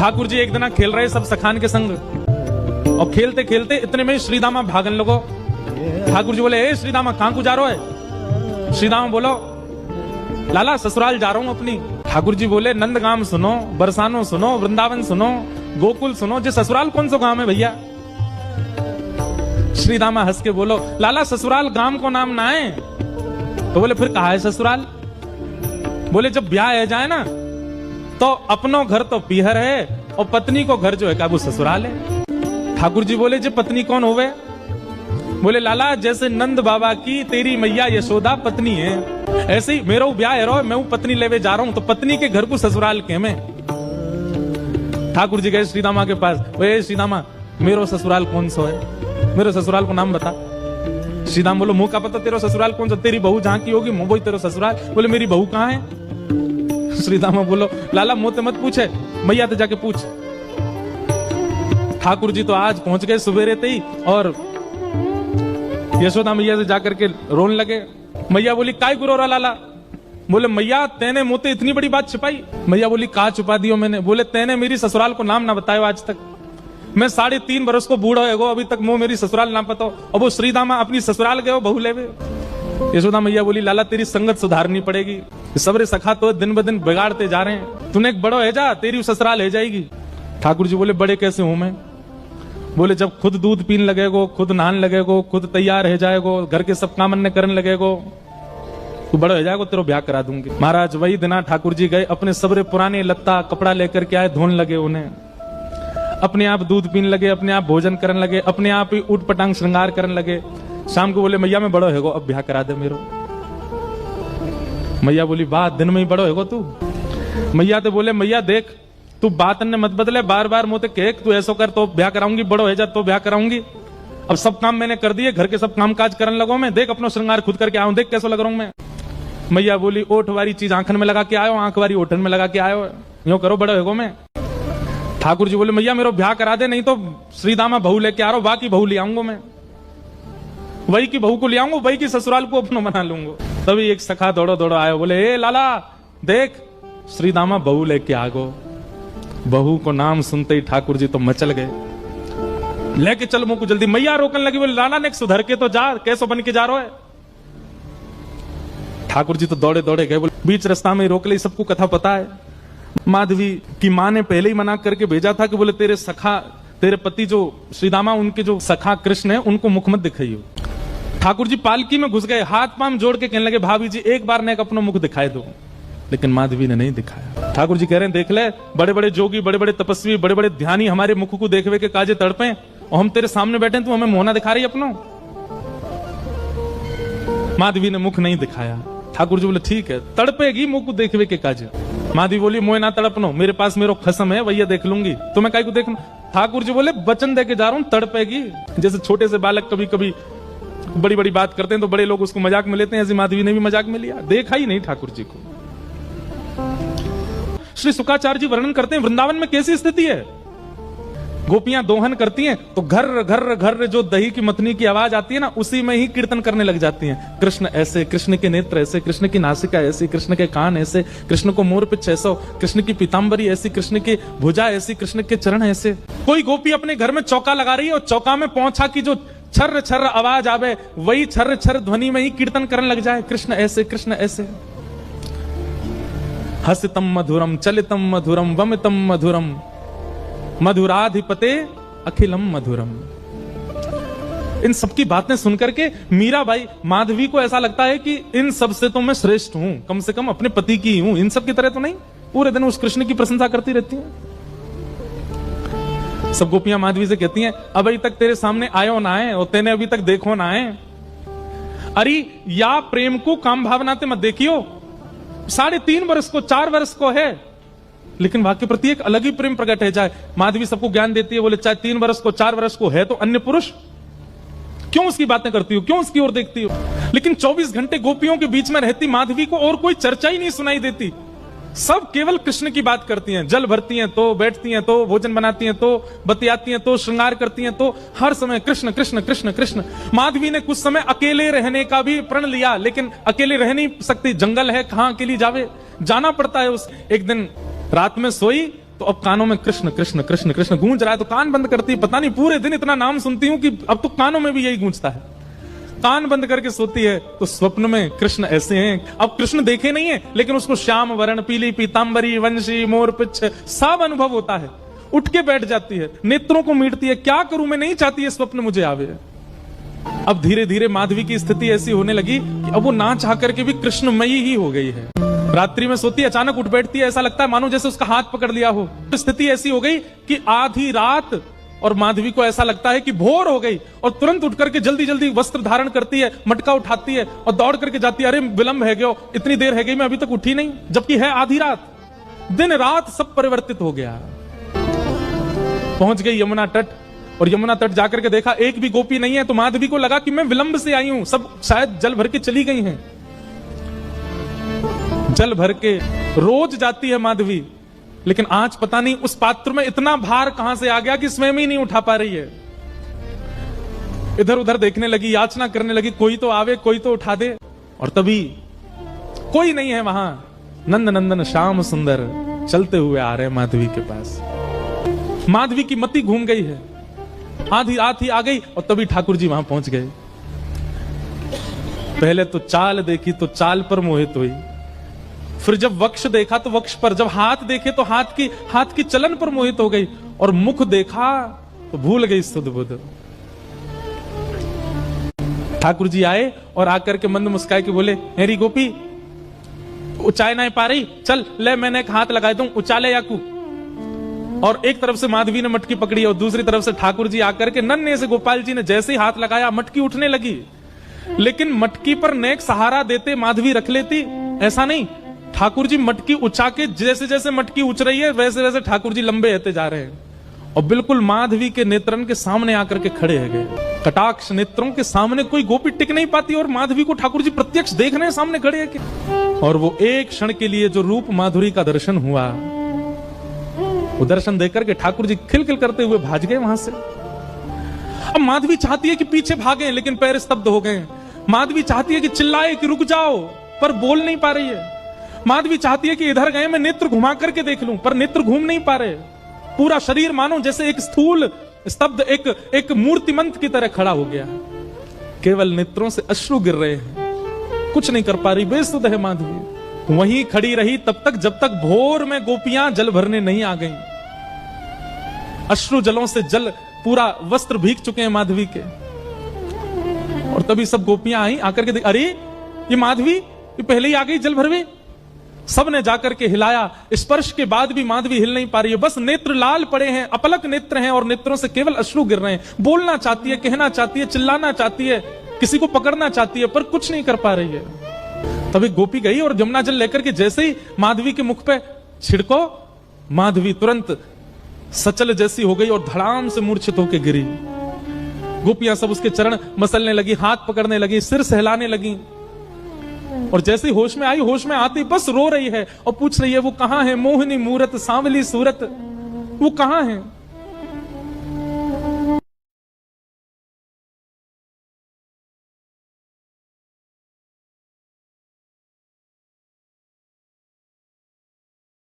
ठाकुर जी एक दिन खेल रहे सब सखान के संग, और खेलते खेलते इतने में श्रीदामा भागन लगो। ठाकुर जी बोले, ए श्रीदामा कहां को जा रहे हो? श्रीदामा बोलो, लाला ससुराल जा रहा हूं अपनी। ठाकुर जी बोले, नंदगाम सुनो, बरसानो सुनो, वृंदावन सुनो, गोकुल सुनो, जे ससुराल कौन सा गांव है भैया? श्रीदामा हंस के बोलो, लाला ससुराल गांव को नाम ना है। तो बोले, फिर कहा है ससुराल? बोले, जब ब्याह है जाए ना तो अपनो घर तो पीहर है और पत्नी को घर जो है वो ससुराल है। ठाकुर जी बोले, जे पत्नी कौन होवे? बोले, लाला जैसे नंद बाबा की तेरी मैया यशोदा पत्नी है, ऐसे ही मेरा ब्याह है रो, मैं पत्नी लेवे जा रहा हूं, तो पत्नी के घर को ससुराल के में। ठाकुर जी गए श्रीदामा के पास, वे श्रीदामा मेरो ससुराल कौन सा है? मेरे ससुराल को नाम बता। श्रीदाम बोलो, मुंह का पता तेरा ससुराल कौन सा? तेरी बहू जहां की होगी वही तेरा ससुराल। बोले, मेरी बहू कहां है? श्रीदामा बोलो, लाला मुंह मत पूछे, मैया तो जाके पूछ। ठाकुर जी तो आज पहुंच गए सुबेरे ही, और यशोदा मैया से जाकर के रोने लगे। मैया बोली, काय गुरो रा लाला? बोले, मैया तेने मुझे इतनी बड़ी बात छिपाई। मैया बोली, कहा छुपा दियो मैंने? बोले, तेने मेरी ससुराल को नाम ना बतायो आज तक। मैं 3.5 बरस को बूढ़ा है, अभी तक मुंह मेरी ससुराल ना पता। और वो श्रीदामा अपनी ससुराल गए बहू लेवे। यशोदा मैया बोली, लाला तेरी संगत सुधारनी पड़ेगी, सबरे सखा तो दिन ब दिन बिगाड़ते जा रहे हैं, तूने एक बड़ो है जा, तेरी ससुराल है जाएगी। ठाकुर जी बोले, बड़े कैसे हूं मैं? बोले, जब खुद दूध पीने लगेगो, खुद नहाने लगेगो, खुद तैयार है जाएगो, घर के सब काम करने लगेगो, तू बड़ा हो जाएगा, तेरा ब्याह करा दूंगी। महाराज वही दिना ठाकुर जी गए, अपने सबरे पुराने लत्ता कपड़ा लेकर के आए, धोने लगे उन्हें, अपने आप दूध पीने लगे, अपने आप भोजन करने लगे, अपने आप ही उठ पटांग श्रृंगार करने लगे। शाम को बोले, मैया मैं बड़ो हैगो, अब ब्याह करा दे मेरो। मैया बोली, वाह दिन में ही बड़ो हैगो तू। मैया तो बोले, मैया देख तू बात ने मत बदले, बार बार मोते कह तू ऐसा कर तो ब्याह कराऊंगी, बड़ो है जा तो ब्याह कराऊंगी। अब सब काम मैंने कर दिए, घर के सब काम काज करने लगो मैं, देख अपना श्रृंगार खुद करके आऊं, देख कैसा लग रहा हूं मैं। मैया बोली, ओठ वाली चीज आंखन में लगा के आयो, आंख वाली ओठन में लगा के आयो, यूं करो बड़ो हैगो मैं। ठाकुर जी बोले, मैया मेरा ब्याह करा दे, नहीं तो श्रीदामा बहू लेके आ रहा हूं, बाकी बहू ले आऊंगा मैं, वही की बहू को ले आऊंगा, वही की ससुराल को अपना बना लूंगा। तभी एक सखा दौड़ो दौड़ो आयो, बोले, ए लाला देख श्रीदामा बहू लेके आ गो। बहू को नाम सुनते ही ठाकुर जी तो मचल गए, लेके चल मुंह को जल्दी। मैया रोकने लगी, बोले, लाला ने सुधर के तो जा, कैसो बन के जा रहा है? ठाकुर जी तो दौड़े दौड़े गए, बोले बीच रास्ता में रोक ले, सबको कथा पता है। माधवी की मां ने पहले ही मना करके भेजा था कि बोले, तेरे सखा तेरे पति जो श्रीदामा, उनके जो सखा कृष्ण है, उनको मुख मत दिखाइयो। ठाकुर जी पालकी में घुस गए, हाथ पांव जोड़ के कहने लगे, भाभी जी एक बार ने अपना मुख दिखाए दो, लेकिन माधवी ने नहीं दिखाया। ठाकुर जी कह रहे हैं, देख ले, बड़े बड़े जोगी, बड़े बड़े तपस्वी, बड़े बड़े ध्यानी हमारे मुख को देखवे के काजे तड़पे, और हम तेरे सामने बैठे, तू हमें मोहना दिखा रही अपनो। माधवी ने मुख नहीं दिखाया। ठाकुर जी बोले, ठीक है, तड़पेगी मुख को देखवे के काजे। माधवी बोली, मोह ना तड़पनो, मेरे पास मेरो खसम है, वही देख लूंगी, तुम्हें काय को देखना। ठाकुर जी बोले, वचन दे के जा रहा हूं, तड़पेगी। जैसे छोटे से बालक कभी कभी बड़ी बड़ी बात करते हैं तो बड़े लोग उसको मजाक में लेते हैं, ऐसी माधवी ने भी मजाक में लिया, देखा ही नहीं ठाकुर जी को। श्री शुकाचार्य जी वर्णन करते हैं, वृंदावन में कैसी स्थिति है। गोपियां दोहन करती हैं तो घर घर घर जो दही की मथनी की आवाज आती है ना, उसी में ही कीर्तन करने लग जाती हैं। कृष्ण ऐसे, कृष्ण के नेत्र ऐसे, कृष्ण की नासिका ऐसी, कृष्ण के कान ऐसे, कृष्ण को मोर पिच ऐसा, कृष्ण की पीतांबरी ऐसी, कृष्ण की भुजा ऐसी, कृष्ण के चरण ऐसे। कोई गोपी अपने घर में चौका लगा रही है, और चौका में पहुंचा की जो छर्र छर्र आवाज आवे, वही छर्र छर्र ध्वनि में ही कीर्तन करने लग जाए, कृष्ण ऐसे, कृष्ण ऐसे। हसितम मधुरम, चलितम मधुरम, वमितम मधुरम, मधुराधिपते अखिलम मधुरम। इन सबकी बातें सुनकर के मीराबाई माधवी को ऐसा लगता है कि इन सब से तो मैं श्रेष्ठ हूं, कम से कम अपने पति की हूं, इन सब की तरह तो नहीं। पूरे दिन उस कृष्ण की प्रशंसा करती रहती हैं। सब गोपियां माधवी से कहती हैं, अब अभी तक तेरे सामने आयो ना है, और तेने अभी तक देखो ना है। अरे या प्रेम को काम भावनाते मत देखियो, 3.5 वर्ष को 4 वर्ष को है, लेकिन वहां के प्रति एक अलग ही प्रेम प्रकट है जाए। माधवी सबको ज्ञान देती है, बोले चाहे 3 वर्ष को 4 वर्ष को है तो अन्य पुरुष, क्यों उसकी बातें करती हो, क्यों उसकी ओर देखती हो। लेकिन 24 घंटे गोपियों के बीच में रहती माधवी को और कोई चर्चा ही नहीं सुनाई देती। सब केवल कृष्ण की बात करती हैं, जल भरती हैं तो, बैठती हैं तो, भोजन बनाती हैं तो, बतियाती हैं तो, श्रृंगार करती हैं तो, हर समय कृष्ण कृष्ण कृष्ण कृष्ण। माधवी ने कुछ समय अकेले रहने का भी प्रण लिया, लेकिन अकेले रह नहीं सकती, जंगल है, कहां अकेली जावे, जाना पड़ता है। उस एक दिन रात में सोई तो अब कानों में कृष्ण कृष्ण कृष्ण कृष्ण गूंज रहा है, तो कान बंद करती, पता नहीं पूरे दिन इतना नाम सुनती हूं कि अब तो कानों में भी यही गूंजता है। कान बंद करके सोती है तो स्वप्न में कृष्ण ऐसे हैं। अब कृष्ण देखे नहीं है, लेकिन उसको श्याम वर्ण, पीली पीतांबरी, वंशी, मोर पिच्छ सब अनुभव होता है। उठ के बैठ जाती है, नेत्रों को मीटती है, क्या करूं मैं, नहीं चाहती है स्वप्न मुझे आवे। अब धीरे धीरे माधवी की स्थिति ऐसी होने लगी कि अब वो ना चाह करके भी कृष्णमयी ही हो गई है। रात्रि में सोती है, अचानक उठ बैठती है, ऐसा लगता है मानो जैसे उसका हाथ पकड़ लिया हो। स्थिति ऐसी हो गई कि आधी रात और माधवी को ऐसा लगता है कि भोर हो गई, और तुरंत उठ करके जल्दी जल्दी वस्त्र धारण करती है, मटका उठाती है और दौड़ करके जाती है। अरे विलंब है गयो, इतनी देर है गई, मैं अभी तक उठी नहीं, जबकि है आधी रात। दिन रात सब परिवर्तित हो गया। पहुंच गई यमुना तट, और यमुना तट जाकर के देखा एक भी गोपी नहीं है, तो माधवी को लगा कि मैं विलंब से आई हूं, सब शायद जल भर के चली गई हैं। जल भर के रोज जाती है माधवी, लेकिन आज पता नहीं उस पात्र में इतना भार कहां से आ गया कि स्वयं ही नहीं उठा पा रही है। इधर उधर देखने लगी, याचना करने लगी, कोई तो आवे, कोई तो उठा दे। और तभी कोई नहीं है वहां। नंद नंदन श्याम सुंदर चलते हुए आ रहे माधवी के पास। माधवी की मति घूम गई है, आधी रात ही आ गई, और तभी ठाकुर जी वहां पहुंच गए। पहले तो चाल देखी तो चाल पर मोहित हुई, फिर जब वक्ष देखा तो वक्ष पर, जब हाथ देखे तो हाथ की चलन पर मोहित हो गई, और मुख देखा तो भूल गई सुध बुध। ठाकुर जी आए और आकर के मंद मुस्काए के बोले, हेरी गोपी उचाए ना पा रही, चल ले मैंने एक हाथ लगाए दूं, उचाले याकू। और एक तरफ से माधवी ने मटकी पकड़ी और दूसरी तरफ से ठाकुर जी आकर के नन्हे से गोपाल जी ने जैसे ही हाथ लगाया मटकी उठने लगी। लेकिन मटकी पर नेक सहारा देते माधवी रख लेती, ऐसा नहीं। ठाकुर जी मटकी उछा के, जैसे जैसे मटकी उछ रही है वैसे वैसे ठाकुर जी लंबे होते जा रहे हैं, और बिल्कुल माधवी के नेत्रन के सामने आकर के खड़े है गए। कटाक्ष नेत्रों के सामने कोई गोपी टिक नहीं पाती, और माधवी को ठाकुर जी प्रत्यक्ष देख रहे हैं, सामने खड़े है कि। और वो एक क्षण के लिए जो रूप माधुरी का दर्शन हुआ, वो दर्शन देकर के ठाकुर जी खिलखिल करते हुए भाग गए वहां से। अब माधवी चाहती है कि पीछे भागे, लेकिन पैर स्तब्ध हो गए। माधवी चाहती है कि चिल्लाए कि रुक जाओ, पर बोल नहीं पा रही है। माधवी चाहती है कि इधर गए मैं नेत्र घुमा करके देख लूं, पर नेत्र घूम नहीं पा रहे। पूरा शरीर मानो जैसे एक स्थूल स्तब्ध एक मूर्तिमंत की तरह खड़ा हो गया। केवल नेत्रों से अश्रु गिर रहे हैं, कुछ नहीं कर पा रही, बेसुध है माधवी। वहीं खड़ी रही तब तक जब तक भोर में गोपियां जल भरने नहीं आ गईं। अश्रु जलों से जल पूरा वस्त्र भीग चुके हैं माधवी के। और तभी सब गोपियां आई, आकर के देख, अरे ये माधवी ये पहले ही आ गई जल भरवे। सबने जाकर के हिलाया, स्पर्श के बाद भी माधवी हिल नहीं पा रही है, बस नेत्र लाल पड़े हैं, अपलक नेत्र हैं, और नेत्रों से केवल अश्रु गिर रहे हैं। बोलना चाहती है, कहना चाहती है, चिल्लाना चाहती है, किसी को पकड़ना चाहती है, पर कुछ नहीं कर पा रही है। तभी गोपी गई और जमुना जल लेकर के जैसे ही माधवी के मुख पे छिड़को, माधवी तुरंत सचल जैसी हो गई और धड़ाम से मूर्छित होकर गिरी। गोपियां सब उसके चरण मसलने लगी, हाथ पकड़ने लगी, सिर सहलाने लगी। और जैसे ही होश में आई, होश में आती बस रो रही है और पूछ रही है, वो कहां है मोहिनी मूरत सांवली सूरत, वो कहां है।